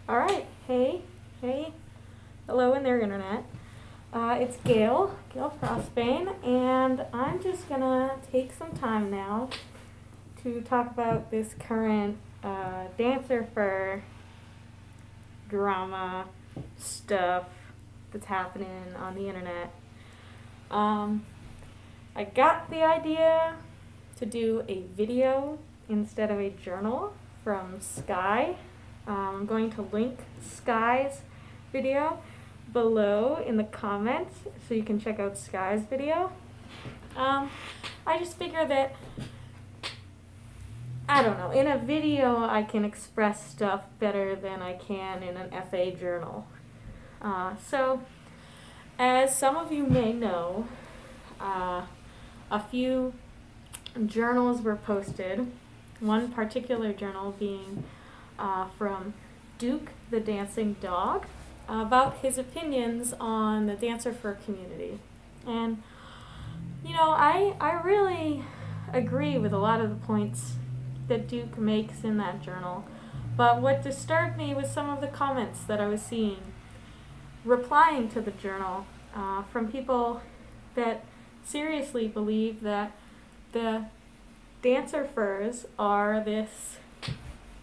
Alright, hey, hello in their internet. It's Gale Frostbane, and I'm just gonna take some time now to talk about this current dancer fur drama stuff that's happening on the internet. I got the idea to do a video instead of a journal from Sky. I'm going to link Sky's video below in the comments so you can check out Sky's video. I just figure that, I don't know, in a video I can express stuff better than I can in an FA journal. So, as some of you may know, a few journals were posted, one particular journal being from Duke the Dancing Dog, about his opinions on the dancer fur community. And, you know, I really agree with a lot of the points that Duke makes in that journal. But what disturbed me was some of the comments that I was seeing replying to the journal from people that seriously believe that the dancer furs are this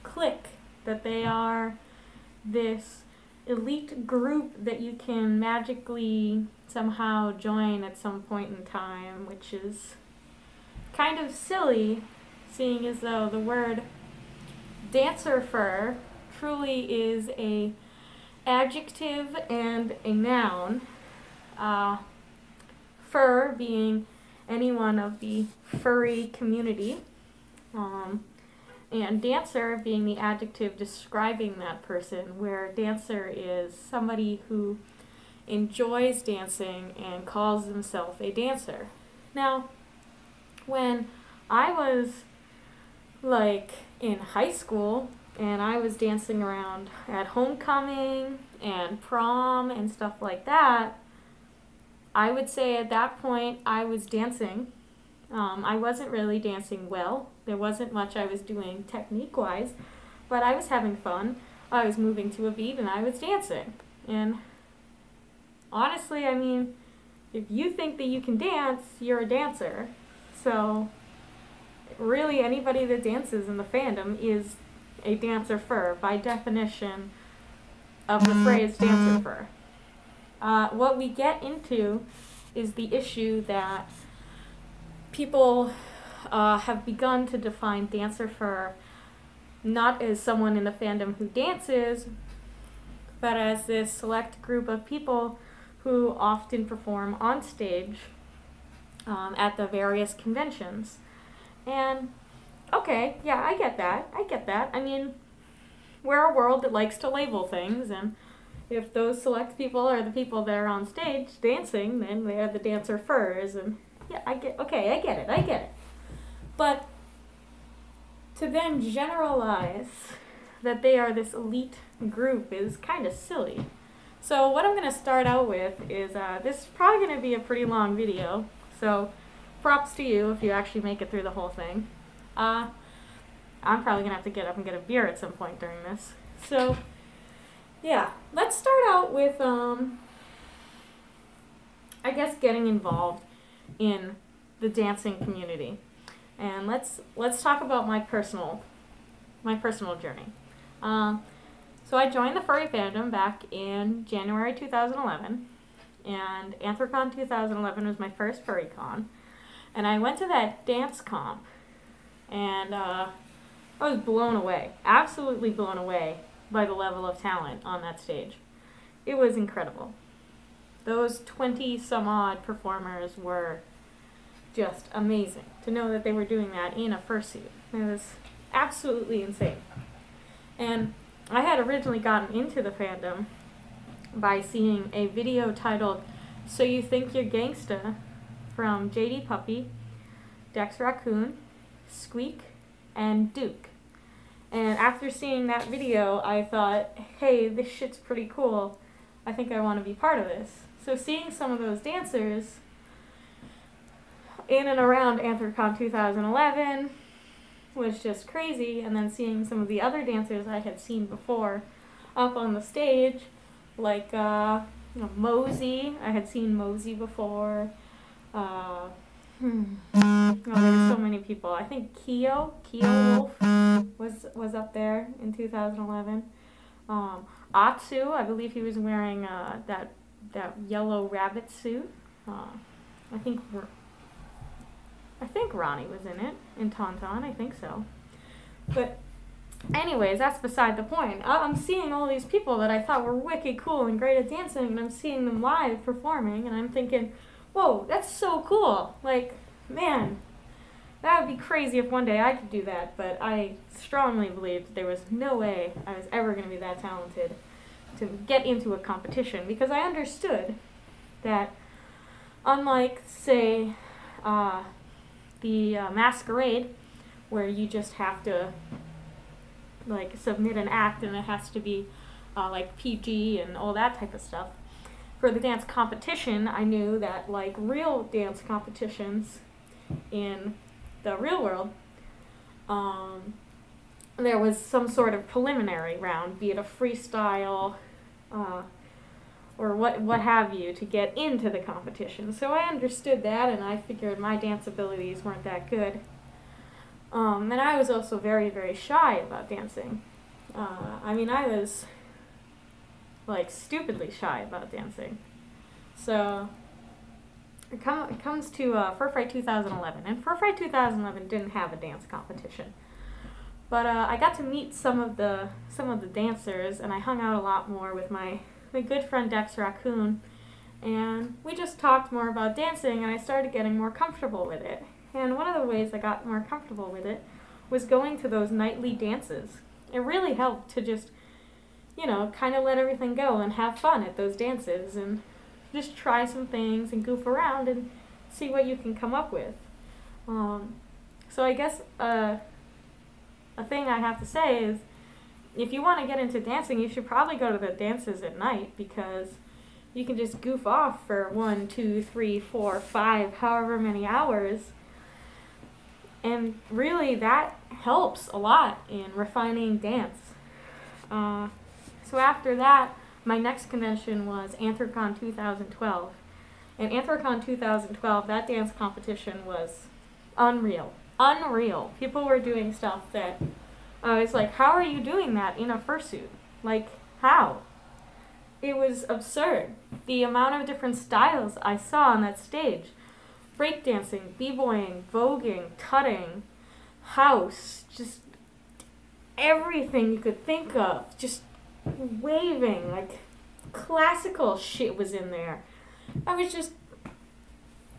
clique, that they are this elite group that you can magically somehow join at some point in time, which is kind of silly, seeing as though the word dancer fur truly is a adjective and a noun, fur being anyone of the furry community, and dancer being the adjective describing that person, where dancer is somebody who enjoys dancing and calls themselves a dancer. Now, when I was like in high school and I was dancing around at homecoming and prom and stuff like that, I would say at that point I was dancing. I wasn't really dancing well. There wasn't much I was doing technique-wise, but I was having fun. I was moving to a beat and I was dancing. And honestly, I mean, if you think that you can dance, you're a dancer. So really anybody that dances in the fandom is a dancer fur by definition of the phrase dancer fur. What we get into is the issue that people have begun to define dancer fur not as someone in the fandom who dances, but as this select group of people who often perform on stage at the various conventions. And okay, yeah, I get that. I mean, we're a world that likes to label things, and if those select people are the people that are on stage dancing, then they are the dancer furs, and yeah, I get it. But to then generalize that they are this elite group is kind of silly. So what I'm going to start out with is, this is probably going to be a pretty long video, so props to you if you actually make it through the whole thing. I'm probably going to have to get up and get a beer at some point during this. So yeah, let's start out with, I guess, getting involved in the dancing community. And let's talk about my personal journey. So I joined the furry fandom back in January 2011, and Anthrocon 2011 was my first furry con. And I went to that dance comp, and I was blown away, absolutely blown away by the level of talent on that stage. It was incredible. Those 20 some odd performers were just amazing. To know that they were doing that in a fursuit, it was absolutely insane. And I had originally gotten into the fandom by seeing a video titled "So You Think You're Gangsta" from JD Puppy, Dex Raccoon, Squeak, and Duke. And after seeing that video, I thought, hey, this shit's pretty cool. I think I want to be part of this. So seeing some of those dancers in and around Anthrocon 2011 was just crazy, and then seeing some of the other dancers I had seen before up on the stage, like Mosey. I had seen Mosey before. Oh, there were so many people. I think Keo Wolf was up there in 2011. Atsu, I believe he was wearing that yellow rabbit suit. I think Ronnie was in it, in Tauntaun, I think so. But anyways, that's beside the point. I'm seeing all these people that I thought were wicked cool and great at dancing, and I'm seeing them live performing, and I'm thinking, whoa, that's so cool. Like, man, that would be crazy if one day I could do that, but I strongly believed there was no way I was ever going to be that talented to get into a competition, because I understood that unlike, say, the Masquerade, where you just have to like submit an act and it has to be like PG and all that type of stuff. For the dance competition, I knew that like real dance competitions in the real world, there was some sort of preliminary round, be it a freestyle or what have you, to get into the competition. So I understood that, and I figured my dance abilities weren't that good. And I was also very, very shy about dancing. I mean, I was like stupidly shy about dancing. So it comes to Furfright 2011, and Furfright 2011 didn't have a dance competition. But I got to meet some of the dancers, and I hung out a lot more with my good friend Dex Raccoon, and we just talked more about dancing, and I started getting more comfortable with it. And one of the ways I got more comfortable with it was going to those nightly dances. It really helped to just, you know, kind of let everything go and have fun at those dances and just try some things and goof around and see what you can come up with. So I guess a thing I have to say is, if you want to get into dancing, you should probably go to the dances at night, because you can just goof off for 1, 2, 3, 4, 5, however many hours. And really, that helps a lot in refining dance. So after that, my next convention was Anthrocon 2012. And Anthrocon 2012, that dance competition was unreal. Unreal. People were doing stuff that I was like, how are you doing that in a fursuit? Like, how? It was absurd. The amount of different styles I saw on that stage. Breakdancing, b-boying, voguing, tutting, house, just everything you could think of. Just waving, like classical shit was in there. I was just,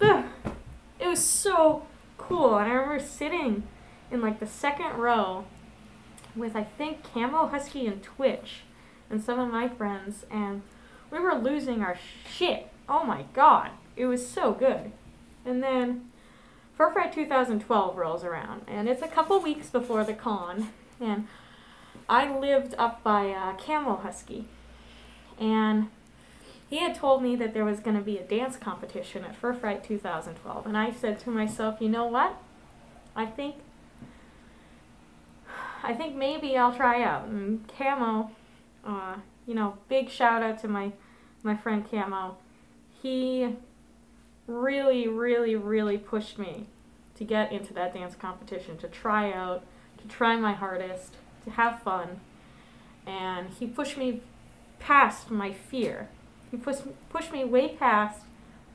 it was so cool. And I remember sitting in like the second row with, I think, Camo, Husky, and Twitch, and some of my friends, and we were losing our shit. Oh my god, it was so good. And then Furfright 2012 rolls around, and it's a couple weeks before the con, and I lived up by Camo Husky, and he had told me that there was going to be a dance competition at Furfright 2012, and I said to myself, you know what? I think maybe I'll try out. And Camo, you know, big shout out to my friend Camo. He really, really, really pushed me to get into that dance competition, to try out, to try my hardest, to have fun. And he pushed me past my fear. He pushed me way past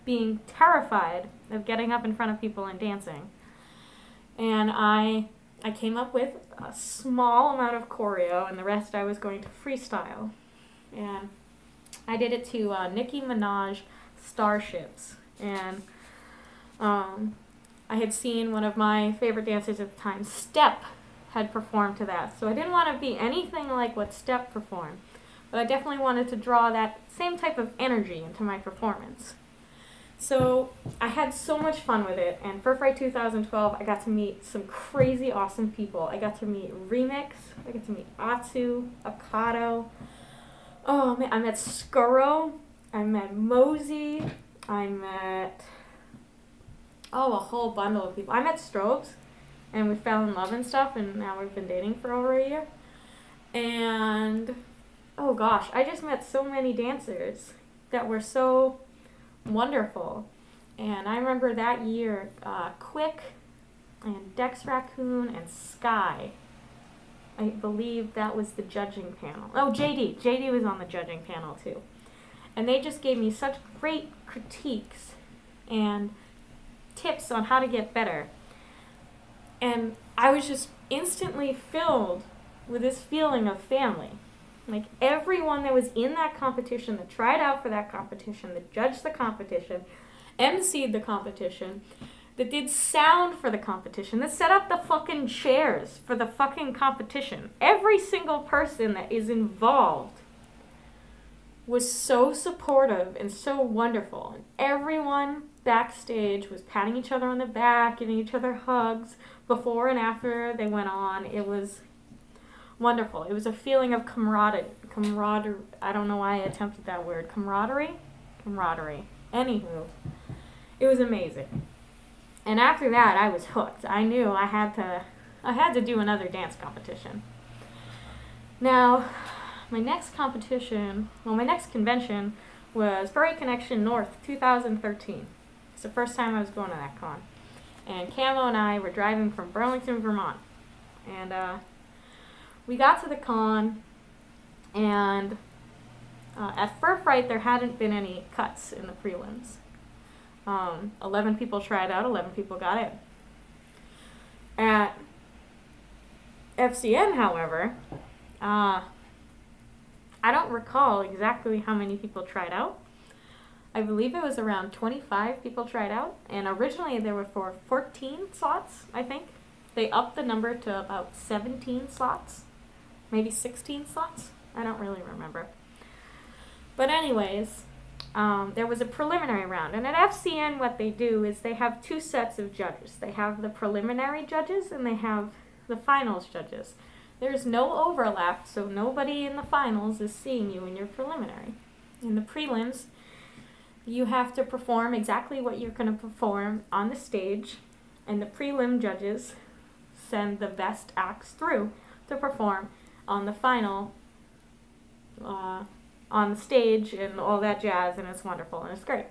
being terrified of getting up in front of people and dancing. And I came up with a small amount of choreo, and the rest I was going to freestyle. And I did it to Nicki Minaj Starships. And I had seen one of my favorite dancers at the time, Step, had performed to that. So I didn't want to be anything like what Step performed, but I definitely wanted to draw that same type of energy into my performance. So I had so much fun with it, and Furfright 2012, I got to meet some crazy awesome people. I got to meet Remix, I got to meet Atsu, Akato, oh man, I met Skuro, I met Mosey, I met, a whole bundle of people. I met Strobes, and we fell in love and stuff, and now we've been dating for over a year. And, oh gosh, I just met so many dancers that were so wonderful. And I remember that year, Quick and Dex Raccoon and Sky, I believe that was the judging panel. Oh, JD was on the judging panel too. And they just gave me such great critiques and tips on how to get better. And I was just instantly filled with this feeling of family. Like everyone that was in that competition, that tried out for that competition, that judged the competition, emceed the competition, that did sound for the competition, that set up the fucking chairs for the fucking competition. Every single person that is involved was so supportive and so wonderful. And everyone backstage was patting each other on the back, giving each other hugs before and after they went on. It was wonderful. It was a feeling of camaraderie. I don't know why I attempted that word. Camaraderie. Anywho, it was amazing. And after that, I was hooked. I knew I had to do another dance competition. Now, my next convention was Furry Connection North 2013. It's the first time I was going to that con. And Camo and I were driving from Burlington, Vermont. And we got to the con, and at Furfright there hadn't been any cuts in the prelims. 11 people tried out, 11 people got in. At FCN, however, I don't recall exactly how many people tried out. I believe it was around 25 people tried out, and originally there were for 14 slots, I think. They upped the number to about 17 slots, maybe 16 slots. I don't really remember. But anyways, there was a preliminary round, and at FCN what they do is they have two sets of judges. They have the preliminary judges and they have the finals judges. There's no overlap, so nobody in the finals is seeing you in your preliminary. In the prelims, you have to perform exactly what you're going to perform on the stage, and the prelim judges send the best acts through to perform on the final on the stage and all that jazz, and it's wonderful and it's great.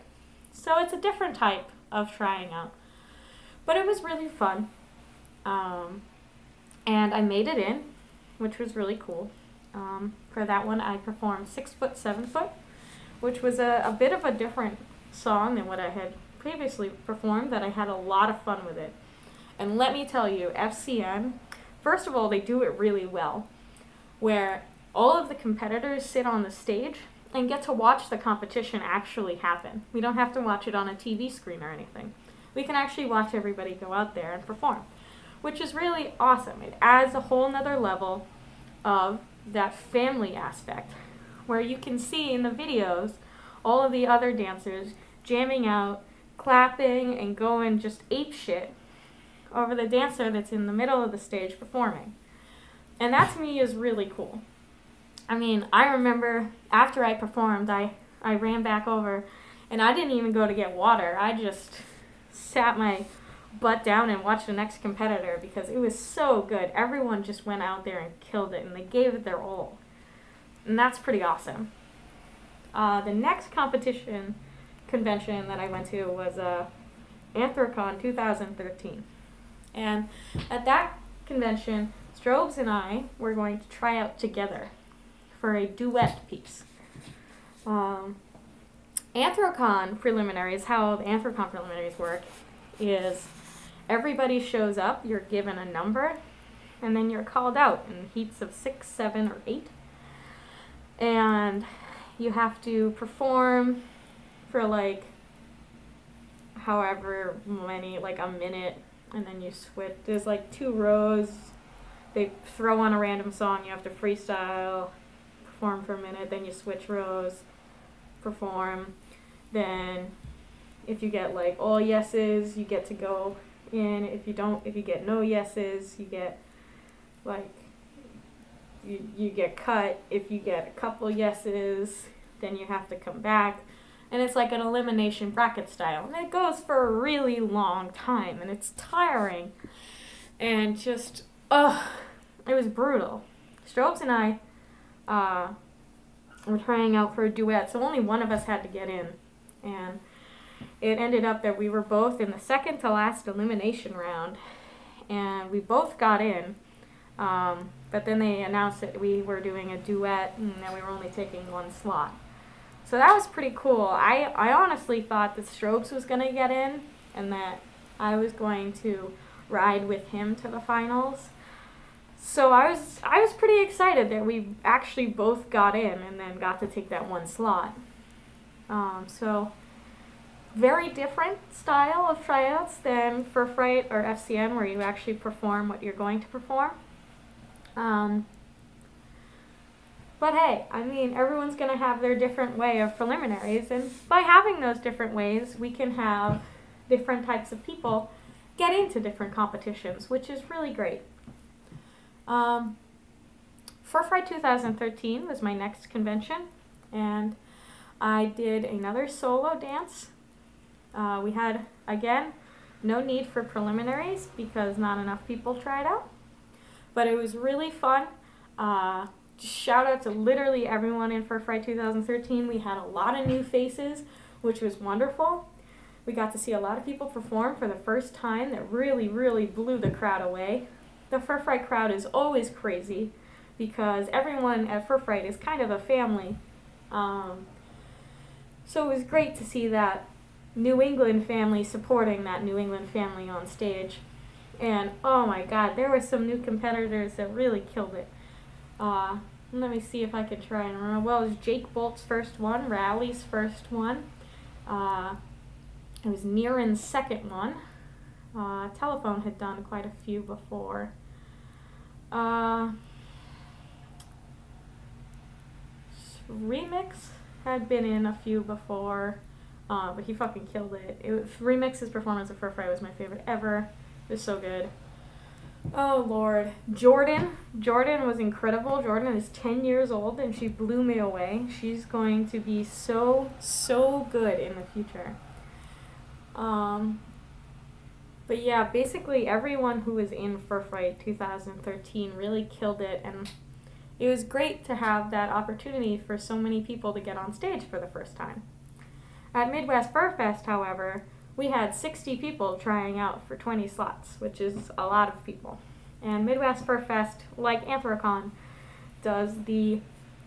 So it's a different type of trying out, but it was really fun, and I made it in, which was really cool. For that one I performed 6 Foot 7 Foot, which was a bit of a different song than what I had previously performed, that I had a lot of fun with it. And let me tell you, FCN, first of all, they do it really well, where all of the competitors sit on the stage and get to watch the competition actually happen. We don't have to watch it on a TV screen or anything. We can actually watch everybody go out there and perform, which is really awesome. It adds a whole nother level of that family aspect, where you can see in the videos all of the other dancers jamming out, clapping, and going just ape shit over the dancer that's in the middle of the stage performing. And that to me is really cool. I mean, I remember after I performed, I ran back over, and I didn't even go to get water. I just sat my butt down and watched the next competitor because it was so good. Everyone just went out there and killed it, and they gave it their all. And that's pretty awesome. The next convention that I went to was Anthrocon 2013. And at that convention, Strobes and I were going to try out together for a duet piece. Anthrocon preliminaries, how the Anthrocon preliminaries work is everybody shows up, you're given a number, and then you're called out in heats of 6, 7, or 8. And you have to perform for like however many, like a minute, and then you switch. There's like 2 rows. They throw on a random song, you have to freestyle, perform for a minute, then you switch rows, perform. Then if you get like all yeses, you get to go in. If you get no yeses, you get like you get cut. If you get a couple yeses, then you have to come back. And it's like an elimination bracket style. And it goes for a really long time, and it's tiring. And just, it was brutal. Strobes and I We're trying out for a duet, so only one of us had to get in. And it ended up that we were both in the second to last elimination round, and we both got in. But then they announced that we were doing a duet and that we were only taking one slot. So that was pretty cool. I honestly thought that Strobes was going to get in and that I was going to ride with him to the finals. So I was pretty excited that we actually both got in and then got to take that one slot. So very different style of tryouts than Furfright or FCN, where you actually perform what you're going to perform. But hey, I mean, everyone's going to have their different way of preliminaries, and by having those different ways, we can have different types of people get into different competitions, which is really great. Furfright 2013 was my next convention, and I did another solo dance. We had, again, no need for preliminaries because not enough people tried out, but it was really fun. Just shout out to literally everyone in Furfright 2013. We had a lot of new faces, which was wonderful. We got to see a lot of people perform for the first time that really, really blew the crowd away. The Furfright crowd is always crazy because everyone at Furfright is kind of a family. So it was great to see that New England family supporting that New England family on stage. And oh my god, there were some new competitors that really killed it. Let me see if I can try and remember. Well, it was Jake Bolt's first one, Rowley's first one. It was Niren's second one. Telephone had done quite a few before. Remix had been in a few before, but he fucking killed it. Remix's performance of Furfright was my favorite ever. It was so good. Oh Lord. Jordan was incredible. Jordan is 10 years old and she blew me away. She's going to be so good in the future. But yeah, basically everyone who was in Furfright 2013 really killed it, and it was great to have that opportunity for so many people to get on stage for the first time. At Midwest Furfest, however, we had 60 people trying out for 20 slots, which is a lot of people. And Midwest Furfest, like Anthrocon, does the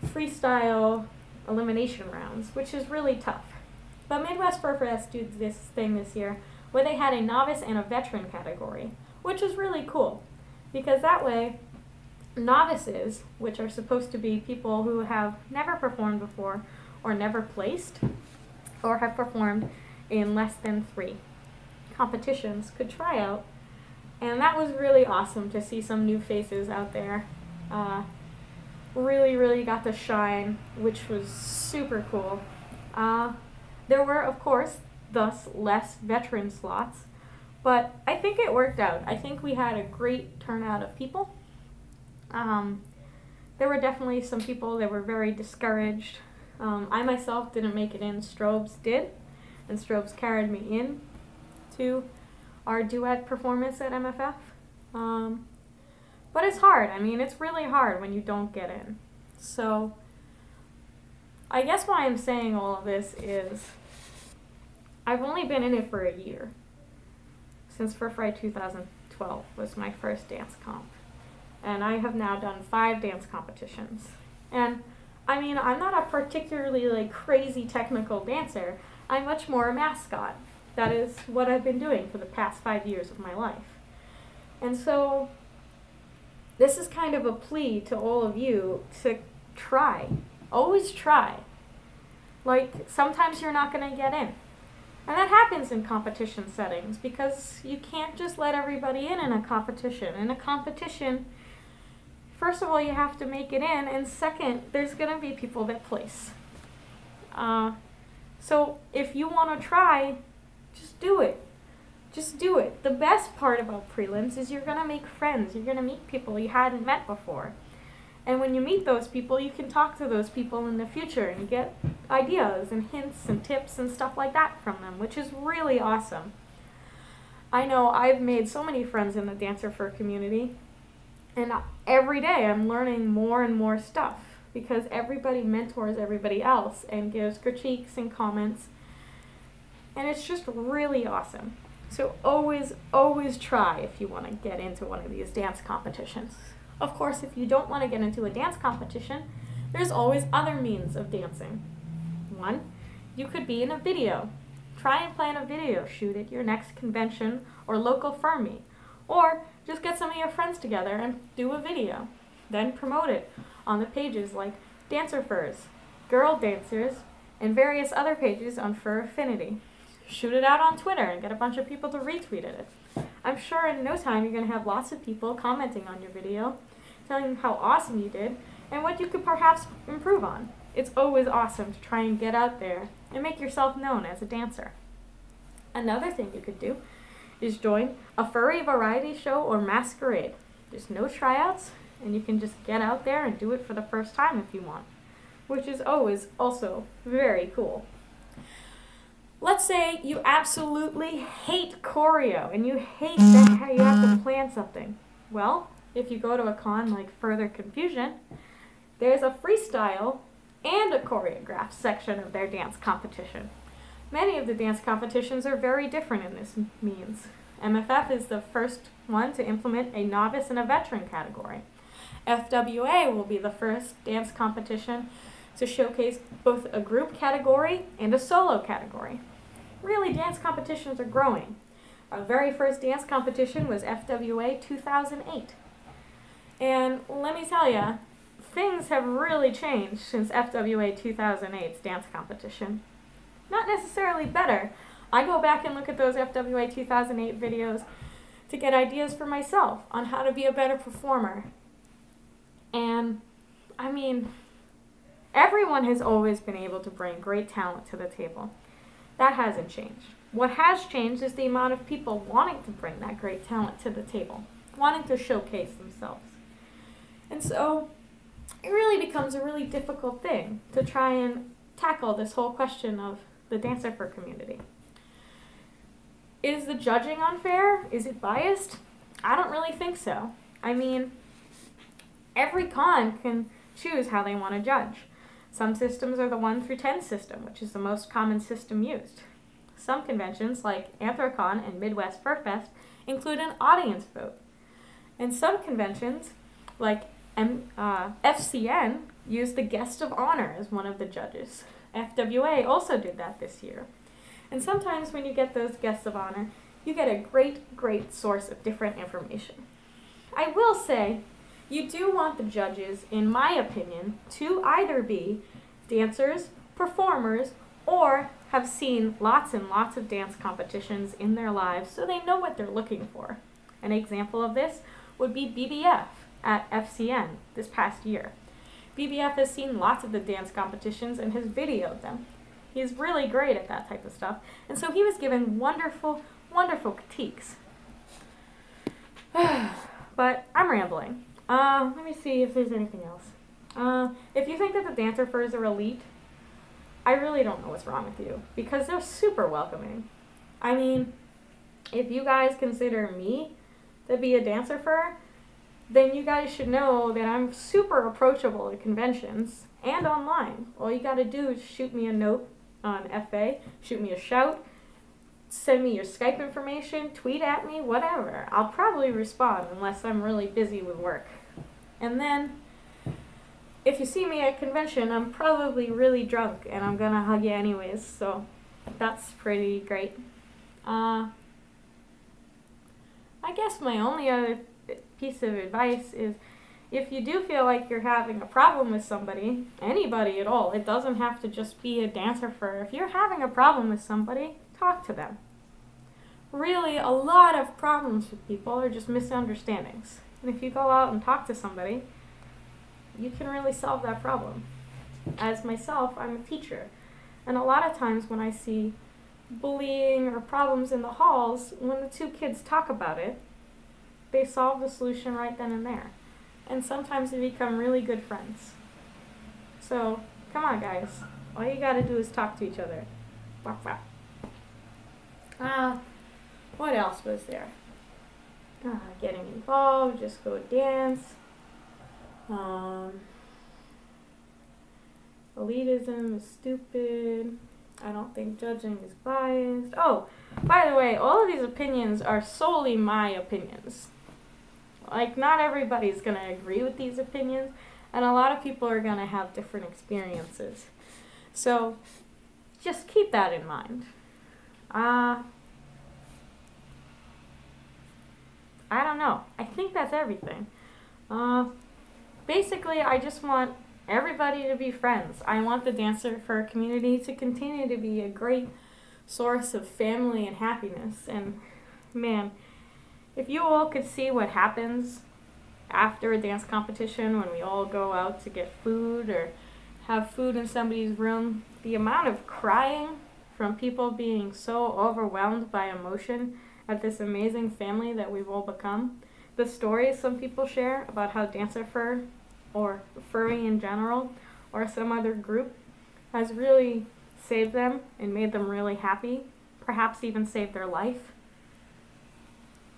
freestyle elimination rounds, which is really tough. But Midwest Furfest did this thing this year where they had a novice and a veteran category, which is really cool, because that way novices, which are supposed to be people who have never performed before or never placed or have performed in less than 3 competitions, could try out. And that was really awesome to see some new faces out there. Really got to shine, which was super cool. There were, of course, thus less veteran slots, but I think it worked out. I think we had a great turnout of people. There were definitely some people that were very discouraged. I myself didn't make it in. Strobes did, and Strobes carried me in to our duet performance at MFF. But it's hard. I mean, it's really hard when you don't get in. So I guess why I'm saying all of this is I've only been in it for a year. Since Furfright 2012 was my first dance comp. And I have now done 5 dance competitions. And I mean, I'm not a particularly crazy technical dancer. I'm much more a mascot. That is what I've been doing for the past 5 years of my life. And so this is kind of a plea to all of you to try. Always try. Sometimes you're not going to get in. And that happens in competition settings because you can't just let everybody in a competition. In a competition, first of all, you have to make it in, and second, there's going to be people that place. So if you want to try, just do it. Just do it. The best part about prelims is you're going to make friends. You're going to meet people you hadn't met before. And when you meet those people, you can talk to those people in the future and get ideas and hints and tips and stuff like that from them, which is really awesome. I know I've made so many friends in the Dancer for community, and every day I'm learning more and more stuff. because everybody mentors everybody else and gives critiques and comments. And it's just really awesome. So always, always try if you want to get into one of these dance competitions. Of course, if you don't want to get into a dance competition, there's always other means of dancing. One, you could be in a video. Try and plan a video shoot at your next convention or local firm meet. Or just get some of your friends together and do a video. Then promote it on the pages like Dancer Furs, Girl Dancers, and various other pages on Fur Affinity. Shoot it out on Twitter and get a bunch of people to retweet it. I'm sure in no time you're going to have lots of people commenting on your video, telling you how awesome you did and what you could perhaps improve on. It's always awesome to try and get out there and make yourself known as a dancer. Another thing you could do is join a furry variety show or masquerade. There's no tryouts, and you can just get out there and do it for the first time if you want, which is always also very cool. Let's say you absolutely hate choreo and you hate that you have to plan something. Well, if you go to a con like Further Confusion, there's a freestyle and a choreographed section of their dance competition. Many of the dance competitions are very different in this means. MFF is the first one to implement a novice and a veteran category. FWA will be the first dance competition to showcase both a group category and a solo category. Really, dance competitions are growing. Our very first dance competition was FWA 2008. And let me tell you, things have really changed since FWA 2008's dance competition. Not necessarily better. I go back and look at those FWA 2008 videos to get ideas for myself on how to be a better performer. And, I mean, everyone has always been able to bring great talent to the table. That hasn't changed. What has changed is the amount of people wanting to bring that great talent to the table, wanting to showcase themselves. And so, it really becomes a really difficult thing to try and tackle this whole question of the Dancer Fur community. Is the judging unfair? Is it biased? I don't really think so. I mean, every con can choose how they want to judge. Some systems are the 1 through 10 system, which is the most common system used. Some conventions, like Anthrocon and Midwest Fur Fest, include an audience vote. And some conventions, like FCN, use the guest of honor as one of the judges. FWA also did that this year. And sometimes when you get those guests of honor, you get a great, great source of different information. I will say, you do want the judges, in my opinion, to either be dancers, performers, or have seen lots and lots of dance competitions in their lives so they know what they're looking for. An example of this would be BBF at FCN this past year. BBF has seen lots of the dance competitions and has videoed them. He's really great at that type of stuff, and so he was given wonderful, wonderful critiques. But I'm rambling. Let me see if there's anything else. If you think that the Dancer Furs are elite, I really don't know what's wrong with you, because they're super welcoming. I mean, if you guys consider me to be a Dancer Fur, then you guys should know that I'm super approachable at conventions and online. All you gotta do is shoot me a note on FA, shoot me a shout, send me your Skype information, tweet at me, whatever. I'll probably respond unless I'm really busy with work. And then, if you see me at a convention, I'm probably really drunk and I'm gonna hug you anyways, so that's pretty great. I guess my only other piece of advice is, if you do feel like you're having a problem with somebody, anybody at all, it doesn't have to just be a Dancer Fur. If you're having a problem with somebody, talk to them. Really, a lot of problems with people are just misunderstandings. And if you go out and talk to somebody, you can really solve that problem. As myself, I'm a teacher. And a lot of times when I see bullying or problems in the halls, when the two kids talk about it, they solve the solution right then and there. And sometimes they become really good friends. So, come on guys. All you gotta do is talk to each other. What else was there? Getting involved, just go dance. Elitism is stupid. I don't think judging is biased. Oh, by the way, all of these opinions are solely my opinions. Like, not everybody's going to agree with these opinions, and a lot of people are going to have different experiences. So, just keep that in mind. I don't know. I think that's everything. Basically, I just want everybody to be friends. I want the Dancer Fur community to continue to be a great source of family and happiness. And man, if you all could see what happens after a dance competition when we all go out to get food or have food in somebody's room, the amount of crying from people being so overwhelmed by emotion at this amazing family that we've all become, the stories some people share about how Dancer Fur or furry in general or some other group has really saved them and made them really happy, perhaps even saved their life.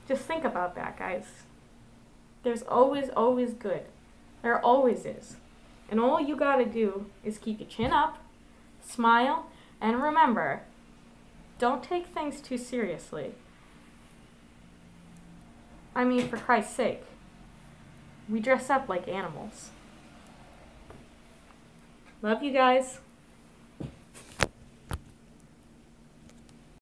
Just think about that, guys. There's always good. There always is. And all you gotta do is keep your chin up, smile, and remember, don't take things too seriously. I mean, for Christ's sake, we dress up like animals. Love you guys.